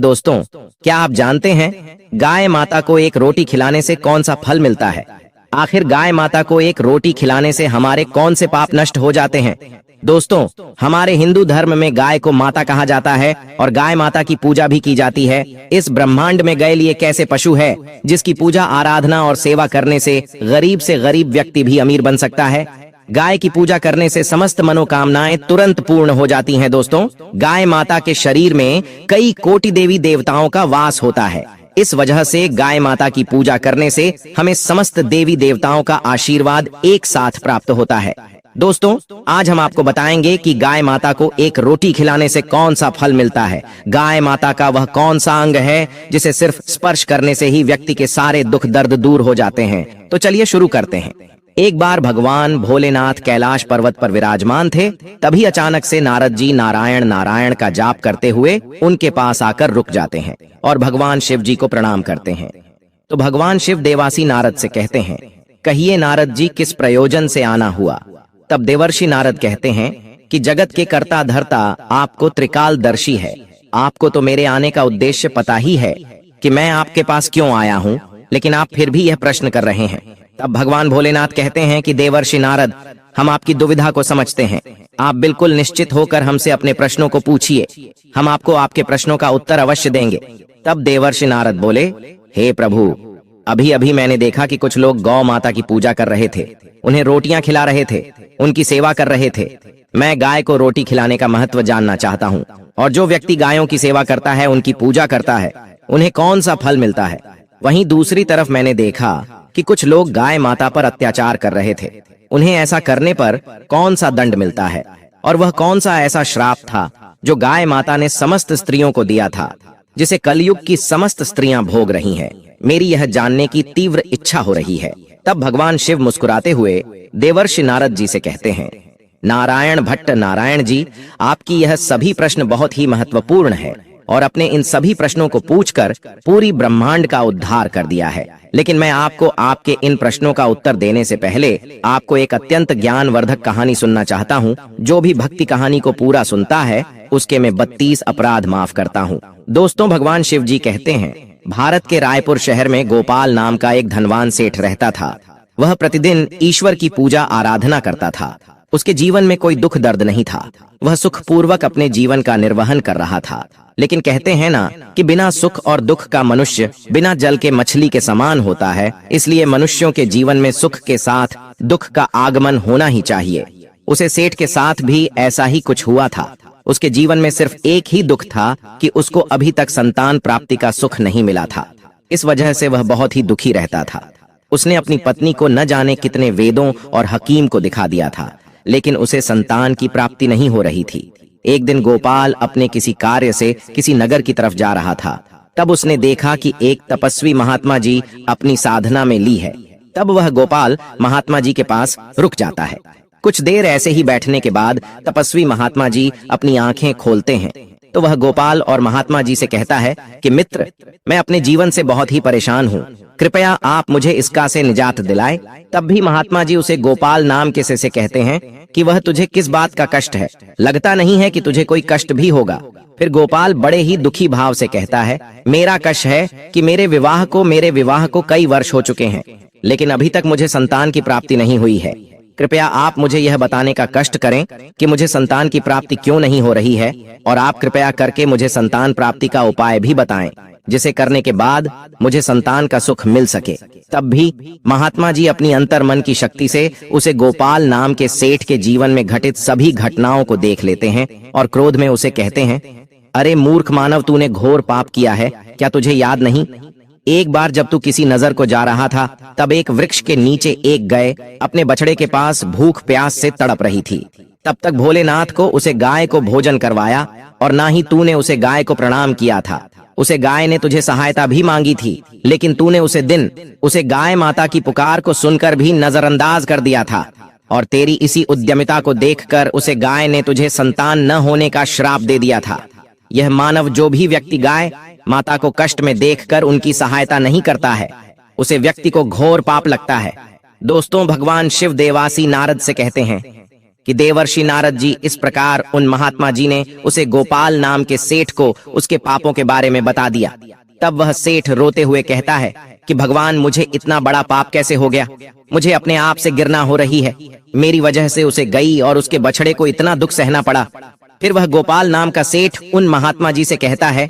दोस्तों, क्या आप जानते हैं गाय माता को एक रोटी खिलाने से कौन सा फल मिलता है? आखिर गाय माता को एक रोटी खिलाने से हमारे कौन से पाप नष्ट हो जाते हैं? दोस्तों, हमारे हिंदू धर्म में गाय को माता कहा जाता है और गाय माता की पूजा भी की जाती है। इस ब्रह्मांड में गाय एक ऐसे पशु है जिसकी पूजा आराधना और सेवा करने से गरीब व्यक्ति भी अमीर बन सकता है। गाय की पूजा करने से समस्त मनोकामनाएं तुरंत पूर्ण हो जाती हैं। दोस्तों, गाय माता के शरीर में कई कोटि देवी देवताओं का वास होता है। इस वजह से गाय माता की पूजा करने से हमें समस्त देवी देवताओं का आशीर्वाद एक साथ प्राप्त होता है। दोस्तों, आज हम आपको बताएंगे कि गाय माता को एक रोटी खिलाने से कौन सा फल मिलता है। गाय माता का वह कौन सा अंग है जिसे सिर्फ स्पर्श करने से ही व्यक्ति के सारे दुख दर्द दूर हो जाते हैं। तो चलिए शुरू करते हैं। एक बार भगवान भोलेनाथ कैलाश पर्वत पर विराजमान थे। तभी अचानक से नारद जी नारायण नारायण का जाप करते हुए उनके पास आकर रुक जाते हैं और भगवान शिव जी को प्रणाम करते हैं। तो भगवान शिव देवासी नारद से कहते हैं, कहिए नारद जी, किस प्रयोजन से आना हुआ? तब देवर्षि नारद कहते हैं कि जगत के कर्ता धर्ता आपको त्रिकालदर्शी है। आपको तो मेरे आने का उद्देश्य पता ही है कि मैं आपके पास क्यों आया हूँ, लेकिन आप फिर भी यह प्रश्न कर रहे हैं। तब भगवान भोलेनाथ कहते हैं कि देवर्षि नारद, हम आपकी दुविधा को समझते हैं। आप बिल्कुल निश्चित होकर हमसे अपने प्रश्नों को पूछिए, हम आपको आपके प्रश्नों का उत्तर अवश्य देंगे। तब देवर्षि नारद बोले, हे प्रभु, अभी अभी मैंने देखा कि कुछ लोग गौ माता की पूजा कर रहे थे, उन्हें रोटियां खिला रहे थे, उनकी सेवा कर रहे थे। मैं गाय को रोटी खिलाने का महत्व जानना चाहता हूँ, और जो व्यक्ति गायों की सेवा करता है, उनकी पूजा करता है, उन्हें कौन सा फल मिलता है? वहीं दूसरी तरफ मैंने देखा कि कुछ लोग गाय माता पर अत्याचार कर रहे थे। उन्हें ऐसा करने पर कौन सा दंड मिलता है? और वह कौन सा ऐसा श्राप था जो गाय माता ने समस्त स्त्रियों को दिया था, जिसे कलयुग की समस्त स्त्रियां भोग रही हैं? मेरी यह जानने की तीव्र इच्छा हो रही है। तब भगवान शिव मुस्कुराते हुए देवर्षि नारद जी से कहते हैं, नारायण भट्ट नारायण जी, आपकी यह सभी प्रश्न बहुत ही महत्वपूर्ण है और अपने इन सभी प्रश्नों को पूछकर पूरी ब्रह्मांड का उद्धार कर दिया है। लेकिन मैं आपको आपके इन प्रश्नों का उत्तर देने से पहले आपको एक अत्यंत ज्ञानवर्धक कहानी सुनना चाहता हूँ। जो भी भक्ति कहानी को पूरा सुनता है, उसके मैं 32 अपराध माफ करता हूँ। दोस्तों, भगवान शिव जी कहते हैं, भारत के रायपुर शहर में गोपाल नाम का एक धनवान सेठ रहता था। वह प्रतिदिन ईश्वर की पूजा आराधना करता था। उसके जीवन में कोई दुख दर्द नहीं था। वह सुखपूर्वक अपने जीवन का निर्वहन कर रहा था। लेकिन कहते हैं ना कि बिना सुख और दुख का मनुष्य बिना जल के मछली के समान होता है। इसलिए मनुष्यों के जीवन में सुख के साथ दुख का आगमन होना ही चाहिए। उसे सेठ के साथ भी ऐसा ही कुछ हुआ था। उसके जीवन में सिर्फ एक ही दुख था कि उसको अभी तक संतान प्राप्ति का सुख नहीं मिला था। इस वजह से वह बहुत ही दुखी रहता था। उसने अपनी पत्नी को न जाने कितने वेदों और हकीम को दिखा दिया था, लेकिन उसे संतान की प्राप्ति नहीं हो रही थी। एक दिन गोपाल अपने किसी कार्य से किसी नगर की तरफ जा रहा था। तब उसने देखा कि एक तपस्वी महात्मा जी अपनी साधना में ली है। तब वह गोपाल महात्मा जी के पास रुक जाता है। कुछ देर ऐसे ही बैठने के बाद तपस्वी महात्मा जी अपनी आंखें खोलते हैं। तो वह गोपाल और महात्मा जी से कहता है कि मित्र, मैं अपने जीवन से बहुत ही परेशान हूँ, कृपया आप मुझे इसका से निजात दिलाएं। तब भी महात्मा जी उसे गोपाल नाम के से कहते हैं कि वह तुझे किस बात का कष्ट है? लगता नहीं है कि तुझे कोई कष्ट भी होगा। फिर गोपाल बड़े ही दुखी भाव से कहता है, मेरा कष्ट है कि मेरे विवाह को कई वर्ष हो चुके हैं, लेकिन अभी तक मुझे संतान की प्राप्ति नहीं हुई है। कृपया आप मुझे यह बताने का कष्ट करें कि मुझे संतान की प्राप्ति क्यों नहीं हो रही है, और आप कृपया करके मुझे संतान प्राप्ति का उपाय भी बताएं, जिसे करने के बाद मुझे संतान का सुख मिल सके। तब भी महात्मा जी अपनी अंतर्मन की शक्ति से उसे गोपाल नाम के सेठ के जीवन में घटित सभी घटनाओं को देख लेते हैं और क्रोध में उसे कहते हैं, अरे मूर्ख मानव, तूने घोर पाप किया है। क्या तुझे याद नहीं? एक बार जब तू किसी नजर को जा रहा था, तब एक वृक्ष के नीचे एक गाय अपने बछड़े के पास भूख प्यास से तड़प रही थी। तब तक भोलेनाथ को उसे गाय को भोजन करवाया और ना ही तूने उसे गाय को प्रणाम किया था। उसे गाय ने तुझे सहायता भी मांगी थी, लेकिन तूने उसे गाय माता की पुकार को सुनकर भी नजरअंदाज कर दिया था। और तेरी इसी उद्यमिता को देखकर उसे गाय ने तुझे संतान न होने का श्राप दे दिया था। यह मानव, जो भी व्यक्ति गाय माता को कष्ट में देखकर उनकी सहायता नहीं करता है, उसे व्यक्ति को घोर पाप लगता है। दोस्तों, भगवान शिव देवासी नारद से कहते हैं कि देवर्षि नारद जी इस प्रकार उन महात्मा जी ने उसे गोपाल नाम के सेठ को उसके पापों के बारे में बता दिया। तब वह सेठ रोते हुए कहता है कि भगवान, मुझे इतना बड़ा पाप कैसे हो गया? मुझे अपने आप से गिरना हो रही है। मेरी वजह से उसे गई और उसके बछड़े को इतना दुख सहना पड़ा। फिर वह गोपाल नाम का सेठ उन महात्मा जी से कहता है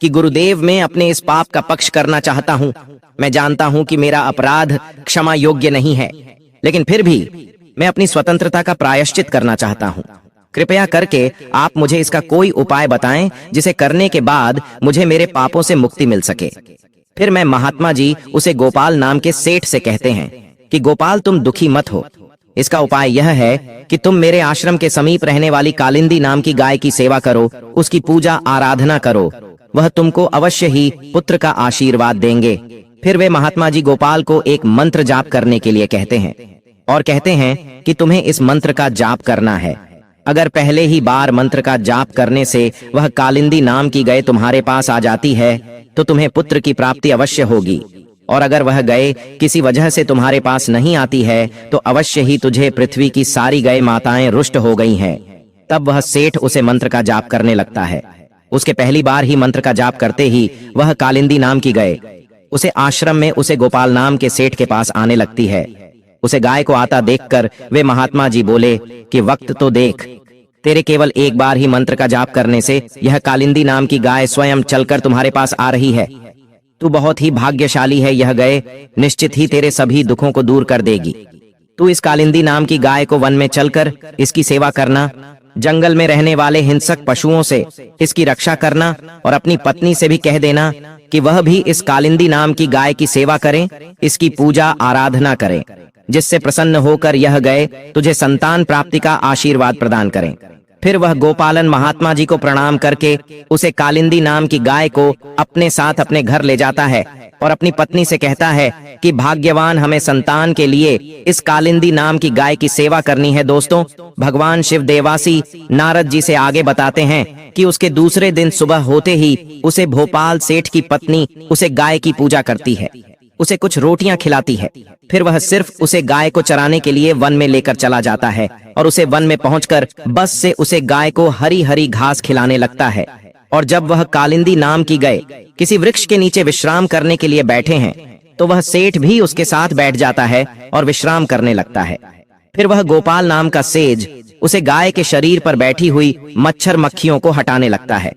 कि गुरुदेव, मैं अपने इस पाप का पक्ष करना चाहता हूँ। मैं जानता हूँ कि मेरा अपराध क्षमा योग्य नहीं है, लेकिन फिर भी मैं अपनी स्वतंत्रता का प्रायश्चित करना चाहता हूँ। कृपया करके आप मुझे इसका कोई उपाय बताएं जिसे करने के बाद मुझे मेरे पापों से मुक्ति मिल सके। फिर मैं महात्मा जी उसे गोपाल नाम के सेठ से कहते हैं कि गोपाल, तुम दुखी मत हो। इसका उपाय यह है कि तुम मेरे आश्रम के समीप रहने वाली कालिंदी नाम की गाय की सेवा करो, उसकी पूजा आराधना करो। वह तुमको अवश्य ही पुत्र का आशीर्वाद देंगे। फिर वे महात्मा जी गोपाल को एक मंत्र जाप करने के लिए कहते हैं और कहते हैं कि तुम्हें इस मंत्र का जाप करना है। अगर पहले ही बार मंत्र का जाप करने से वह कालिंदी नाम की गाय तुम्हारे पास आ जाती है तो तुम्हें पुत्र की प्राप्ति अवश्य होगी, और अगर वह गाय किसी वजह से तुम्हारे पास नहीं आती है तो अवश्य ही तुझे पृथ्वी की सारी गाय माताएं रुष्ट हो गई हैं। तब वह सेठ उसे मंत्र का जाप करने लगता है। उसके पहली बार ही मंत्र का जाप करते ही वह कालिंदी नाम की गाय उसे आश्रम में उसे गोपाल नाम के सेठ के पास आने लगती है। उसे गाय को आता देखकर वे महात्मा जी बोले कि वक्त तो देख, तेरे केवल एक बार ही मंत्र का जाप करने से यह कालिंदी नाम की गाय स्वयं चलकर तुम्हारे पास आ रही है। तू बहुत ही भाग्यशाली है। यह गाय निश्चित ही तेरे सभी दुखों को दूर कर देगी। तू इस कालिंदी नाम की गाय को वन में चलकर इसकी सेवा करना, जंगल में रहने वाले हिंसक पशुओं से इसकी रक्षा करना, और अपनी पत्नी से भी कह देना कि वह भी इस कालिंदी नाम की गाय की सेवा करें, इसकी पूजा आराधना करें, जिससे प्रसन्न होकर यह गाय तुझे संतान प्राप्ति का आशीर्वाद प्रदान करें। फिर वह गोपालन महात्मा जी को प्रणाम करके उसे कालिंदी नाम की गाय को अपने साथ अपने घर ले जाता है और अपनी पत्नी से कहता है कि भाग्यवान, हमें संतान के लिए इस कालिंदी नाम की गाय की सेवा करनी है। दोस्तों, भगवान शिव देवासी नारद जी से आगे बताते हैं कि उसके दूसरे दिन सुबह होते ही उसे भोपाल सेठ की पत्नी उसे गाय की पूजा करती है, उसे कुछ रोटियां खिलाती है। फिर वह सिर्फ उसे गाय को चराने के लिए वन में लेकर चला जाता है और उसे वन में पहुंचकर बस से उसे गाय को हरी हरी घास खिलाने लगता है। और जब वह कालिंदी नाम की गाय किसी वृक्ष के नीचे विश्राम करने के लिए बैठे हैं तो वह सेठ भी उसके साथ बैठ जाता है और विश्राम करने लगता है। फिर वह गोपाल नाम का सेज उसे गाय के शरीर पर बैठी हुई मच्छर मक्खियों को हटाने लगता है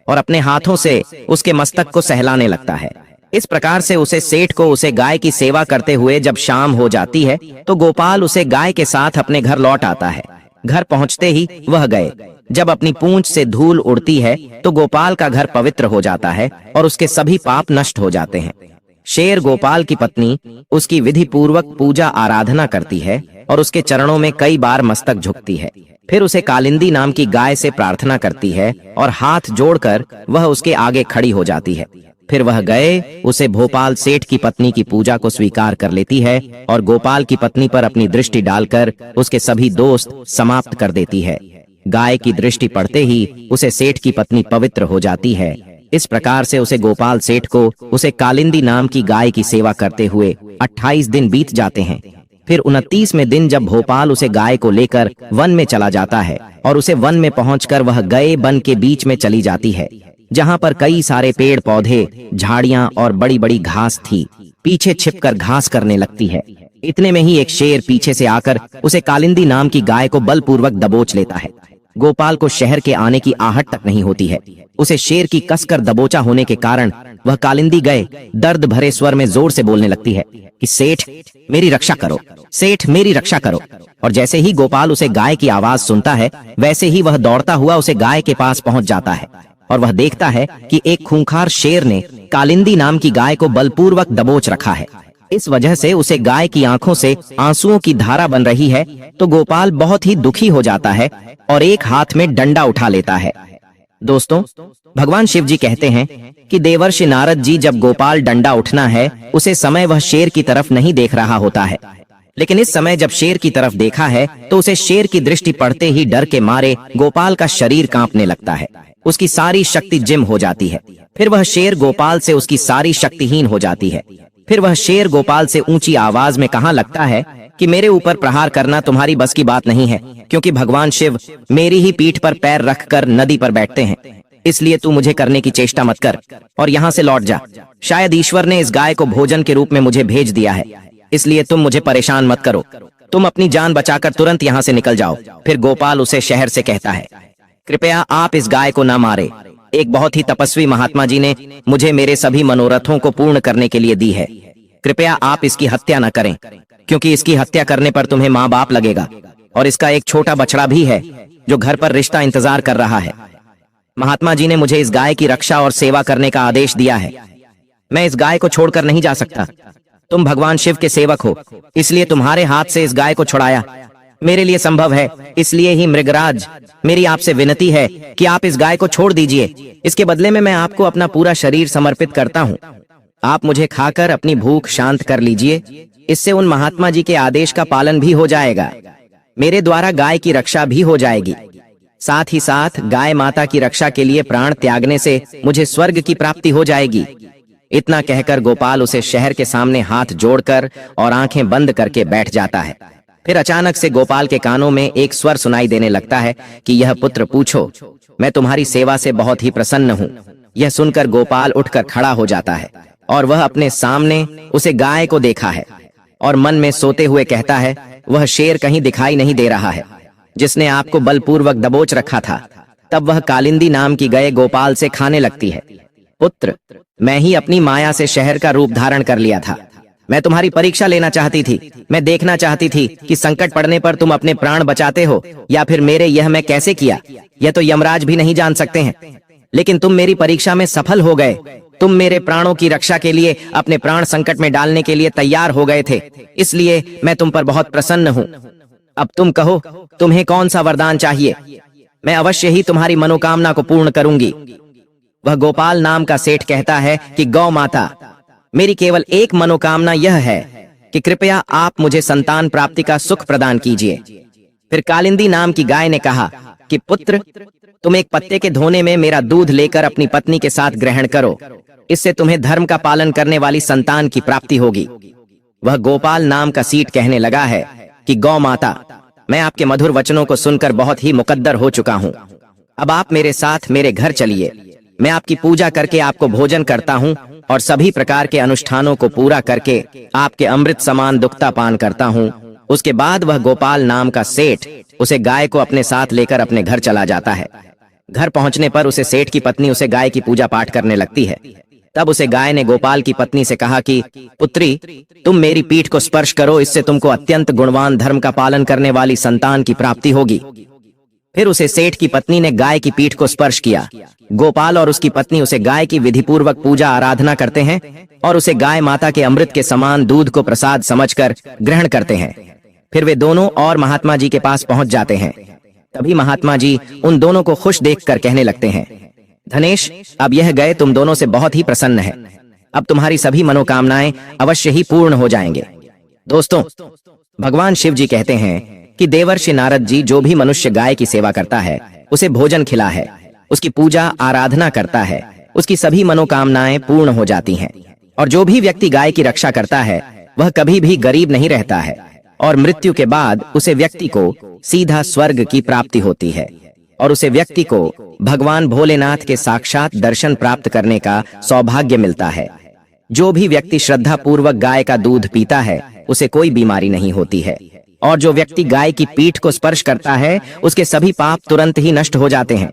और अपने हाथों से उसके मस्तक को सहलाने लगता है। इस प्रकार से उसे सेठ को उसे गाय की सेवा करते हुए जब शाम हो जाती है तो गोपाल उसे गाय के साथ अपने घर लौट आता है। घर पहुंचते ही वह गाय जब अपनी पूंछ से धूल उड़ती है तो गोपाल का घर पवित्र हो जाता है और उसके सभी पाप नष्ट हो जाते हैं। शेर गोपाल की पत्नी उसकी विधि पूर्वक पूजा आराधना करती है और उसके चरणों में कई बार मस्तक झुकती है। फिर उसे कालिंदी नाम की गाय से प्रार्थना करती है और हाथ जोड़कर वह उसके आगे खड़ी हो जाती है। फिर वह गाय उसे भोपाल सेठ की पत्नी की पूजा को स्वीकार कर लेती है और गोपाल की पत्नी पर अपनी दृष्टि डालकर उसके सभी दोस्त समाप्त कर देती है। गाय की दृष्टि पड़ते ही उसे सेठ की पत्नी पवित्र हो जाती है। इस प्रकार से उसे गोपाल सेठ को उसे कालिंदी नाम की गाय की सेवा करते हुए 28 दिन बीत जाते हैं। फिर 29वें दिन जब भोपाल उसे गाय को लेकर वन में चला जाता है और उसे वन में पहुंचकर वह गाय वन के बीच में चली जाती है जहां पर कई सारे पेड़ पौधे, झाड़ियां और बड़ी बड़ी घास थी। पीछे छिपकर घास करने लगती है। इतने में ही एक शेर पीछे से आकर उसे कालिंदी नाम की गाय को बलपूर्वक दबोच लेता है। गोपाल को शहर के आने की आहट तक नहीं होती है। उसे शेर की कसकर दबोचा होने के कारण वह कालिंदी गाय दर्द भरे स्वर में जोर से बोलने लगती है कि सेठ मेरी रक्षा करो, सेठ मेरी रक्षा करो। और जैसे ही गोपाल उसे गाय की आवाज सुनता है वैसे ही वह दौड़ता हुआ उसे गाय के पास पहुंच जाता है और वह देखता है कि एक खूंखार शेर ने कालिंदी नाम की गाय को बलपूर्वक दबोच रखा है। इस वजह से उसे गाय की आंखों से आंसुओं की धारा बन रही है तो गोपाल बहुत ही दुखी हो जाता है और एक हाथ में डंडा उठा लेता है। दोस्तों, भगवान शिव जी कहते हैं कि देवर्षि नारद जी जब गोपाल डंडा उठना है उसे समय वह शेर की तरफ नहीं देख रहा होता है, लेकिन इस समय जब शेर की तरफ देखा है तो उसे शेर की दृष्टि पड़ते ही डर के मारे गोपाल का शरीर कांपने लगता है। उसकी सारी शक्ति जिम हो जाती है। फिर वह शेर गोपाल से उसकी सारी शक्तिहीन हो जाती है। फिर वह शेर गोपाल से ऊंची आवाज में कहने लगता है कि मेरे ऊपर प्रहार करना तुम्हारी बस की बात नहीं है, क्योंकि भगवान शिव मेरी ही पीठ पर पैर रखकर नदी पर बैठते हैं। इसलिए तू मुझे करने की चेष्टा मत कर और यहाँ से लौट जा। शायद ईश्वर ने इस गाय को भोजन के रूप में मुझे भेज दिया है, इसलिए तुम मुझे परेशान मत करो। तुम अपनी जान बचाकर तुरंत यहाँ से निकल जाओ। फिर गोपाल उसे शहर से कहता है, कृपया आप इस गाय को न मारे। एक बहुत ही तपस्वी महात्मा जी ने मुझे मेरे सभी मनोरथों को पूर्ण करने के लिए दी है। कृपया आप इसकी हत्या न करें, क्योंकि इसकी हत्या करने पर तुम्हें माँ बाप लगेगा और इसका एक छोटा बछड़ा भी है जो घर पर रिश्ता इंतजार कर रहा है। महात्मा जी ने मुझे इस गाय की रक्षा और सेवा करने का आदेश दिया है। मैं इस गाय को छोड़कर नहीं जा सकता। तुम भगवान शिव के सेवक हो, इसलिए तुम्हारे हाथ से इस गाय को छुड़ाया मेरे लिए संभव है। इसलिए ही मृगराज, मेरी आपसे विनती है कि आप इस गाय को छोड़ दीजिए। इसके बदले में मैं आपको अपना पूरा शरीर समर्पित करता हूँ। आप मुझे खाकर अपनी भूख शांत कर लीजिए। इससे उन महात्मा जी के आदेश का पालन भी हो जाएगा, मेरे द्वारा गाय की रक्षा भी हो जाएगी। साथ ही साथ गाय माता की रक्षा के लिए प्राण त्यागने से मुझे स्वर्ग की प्राप्ति हो जाएगी। इतना कहकर गोपाल उसे शहर के सामने हाथ जोड़कर और आंखें बंद करके बैठ जाता है। फिर अचानक से गोपाल के कानों में एक स्वर सुनाई देने लगता है कि यह पुत्र पूछो, मैं तुम्हारी सेवा से बहुत ही प्रसन्न हूँ। यह सुनकर गोपाल उठकर खड़ा हो जाता है और वह अपने सामने उसे गाय को देखा है और मन में सोते हुए कहता है, वह शेर कहीं दिखाई नहीं दे रहा है जिसने आपको बलपूर्वक दबोच रखा था। तब वह कालिंदी नाम की गाय गोपाल से खाने लगती है। पुत्र, मैं ही अपनी माया से शहर का रूप धारण कर लिया था। मैं तुम्हारी परीक्षा लेना चाहती थी। मैं देखना चाहती थी कि संकट पड़ने पर तुम अपने प्राण बचाते हो या फिर मेरे। यह मैं कैसे किया, यह तो यमराज भी नहीं जान सकते हैं, लेकिन तुम मेरी परीक्षा में सफल हो गए। तुम मेरे प्राणों की रक्षा के लिए अपने प्राण संकट में डालने के लिए तैयार हो गए थे, इसलिए मैं तुम पर बहुत प्रसन्न हूँ। अब तुम कहो, तुम्हें कौन सा वरदान चाहिए? मैं अवश्य ही तुम्हारी मनोकामना को पूर्ण करूंगी। वह गोपाल नाम का सेठ कहता है कि गौ माता, मेरी केवल एक मनोकामना यह है कि कृपया आप मुझे संतान प्राप्ति का सुख प्रदान कीजिए। फिर कालिंदी नाम की गाय ने कहा कि पुत्र, तुम एक पत्ते के धोने में मेरा दूध लेकर अपनी पत्नी के साथ ग्रहण करो। इससे तुम्हें धर्म का पालन करने वाली संतान की प्राप्ति होगी। वह गोपाल नाम का सीट कहने लगा है कि गौ माता, मैं आपके मधुर वचनों को सुनकर बहुत ही मुकद्दर हो चुका हूँ। अब आप मेरे साथ मेरे घर चलिए। मैं आपकी पूजा करके आपको भोजन करता हूँ और सभी प्रकार के अनुष्ठानों को पूरा करके आपके अमृत समान दुग्धा पान करता हूँ। उसके बाद वह गोपाल नाम का सेठ उसे गाय को अपने साथ लेकर अपने घर चला जाता है। घर पहुंचने पर उसे सेठ की पत्नी उसे गाय की पूजा पाठ करने लगती है। तब उसे गाय ने गोपाल की पत्नी से कहा कि पुत्री, तुम मेरी पीठ को स्पर्श करो, इससे तुमको अत्यंत गुणवान धर्म का पालन करने वाली संतान की प्राप्ति होगी। फिर उसे सेठ की पत्नी ने गाय की पीठ को स्पर्श किया। गोपाल और उसकी पत्नी उसे गाय की विधिपूर्वक पूजा आराधना करते हैं और उसे गाय माता के अमृत के समान दूध को प्रसाद समझकर ग्रहण करते हैं। फिर वे दोनों और महात्मा जी के पास पहुंच जाते हैं। तभी महात्मा जी उन दोनों को खुश देखकर कहने लगते हैं, धनेश, अब यह गाय तुम दोनों से बहुत ही प्रसन्न है। अब तुम्हारी सभी मनोकामनाएं अवश्य ही पूर्ण हो जाएंगे। दोस्तों, भगवान शिव जी कहते हैं कि देवर्षि नारद जी जो भी मनुष्य गाय की सेवा करता है, उसे भोजन खिला है, उसकी पूजा आराधना करता है, उसकी सभी मनोकामनाएं पूर्ण हो जाती हैं। और जो भी व्यक्ति गाय की रक्षा करता है वह कभी भी गरीब नहीं रहता है और मृत्यु के बाद उसे व्यक्ति को सीधा स्वर्ग की प्राप्ति होती है और उसे व्यक्ति को भगवान भोलेनाथ के साक्षात दर्शन प्राप्त करने का सौभाग्य मिलता है। जो भी व्यक्ति श्रद्धा पूर्वक गाय का दूध पीता है उसे कोई बीमारी नहीं होती है और जो व्यक्ति गाय की पीठ को स्पर्श करता है उसके सभी पाप तुरंत ही नष्ट हो जाते हैं।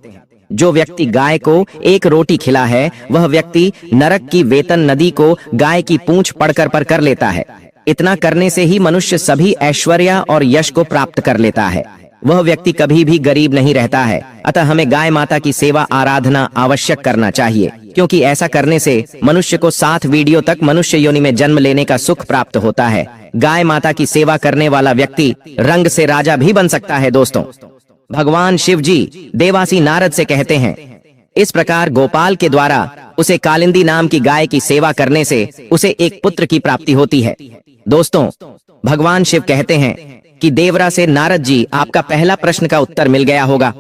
जो व्यक्ति गाय को एक रोटी खिला है वह व्यक्ति नरक की वेतन नदी को गाय की पूंछ पड़कर पर कर लेता है। इतना करने से ही मनुष्य सभी ऐश्वर्य और यश को प्राप्त कर लेता है। वह व्यक्ति कभी भी गरीब नहीं रहता है। अतः हमें गाय माता की सेवा आराधना आवश्यक करना चाहिए, क्योंकि ऐसा करने से मनुष्य को 7 वीडियो तक मनुष्य योनि में जन्म लेने का सुख प्राप्त होता है। गाय माता की सेवा करने वाला व्यक्ति रंग से राजा भी बन सकता है। दोस्तों, भगवान शिव जी देवासी नारद से कहते हैं, इस प्रकार गोपाल के द्वारा उसे कालिंदी नाम की गाय की सेवा करने से उसे एक पुत्र की प्राप्ति होती है। दोस्तों, भगवान शिव कहते हैं कि देवरा से नारद जी आपका पहला प्रश्न का उत्तर मिल गया होगा।